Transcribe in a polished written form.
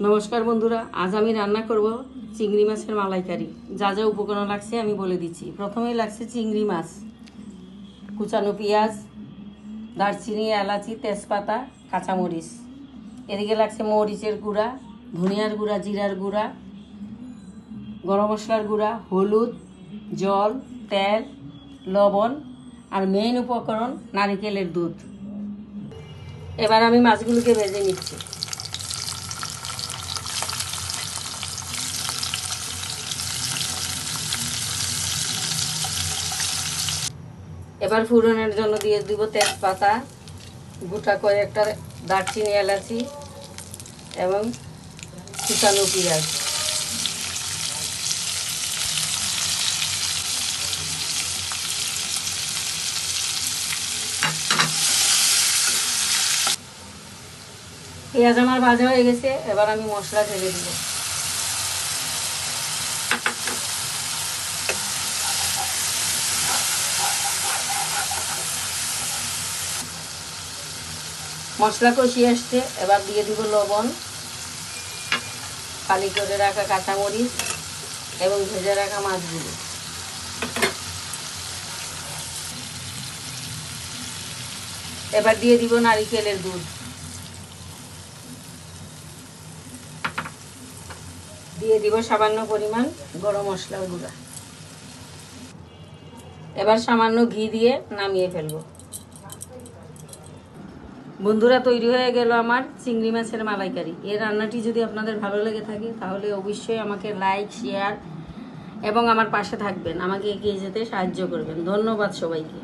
নমস্কার বন্ধুরা, আজ আমি রান্না করব চিংড়ি মাছের মালাইকারি। যা যা উপকরণ লাগছে আমি বলে দিচ্ছি। প্রথমেই লাগছে চিংড়ি মাছ, কুচানো পেঁয়াজ, দারচিনি, এলাচি, তেজপাতা, কাঁচামরিচ। এদিকে লাগছে মরিচের গুঁড়া, ধনিয়ার গুঁড়া, জিরার গুঁড়া, গরম মশলার গুঁড়া, হলুদ, জল, তেল, লবণ আর মেইন উপকরণ নারিকেলের দুধ। এবার আমি মাছগুলোকে ভেজে নিচ্ছি। এবার ফোড়নের জন্য দিয়ে দিব তেজপাতা, গোটা কয়েকটা দারচিনি, এলাচি এবং কুচানো পেঁয়াজ। পেঁয়াজ আমার ভাজা হয়ে গেছে, এবার আমি মশলা ঢেলে দিব। মশলা কষিয়ে আসছে, এবার দিয়ে দিব লবণ, ফালি করে রাখা কাঁচামরিচ এবং ভেজে রাখা মাছগুলো। এবার দিয়ে দিব নারিকেলের দুধ, দিয়ে দিব সামান্য পরিমাণ গরম মশলার গুঁড়া। এবার সামান্য ঘি দিয়ে নামিয়ে ফেলবো। বন্ধুরা, তৈরি হয়ে গেল আমার চিংড়ি মাছের মালাইকারি। এই রান্নাটি যদি আপনাদের ভালো লেগে থাকে তাহলে অবশ্যই আমাকে লাইক, শেয়ার এবং আমার পাশে থাকবেন, আমাকে এগিয়ে যেতে সাহায্য করবেন। ধন্যবাদ সবাইকে।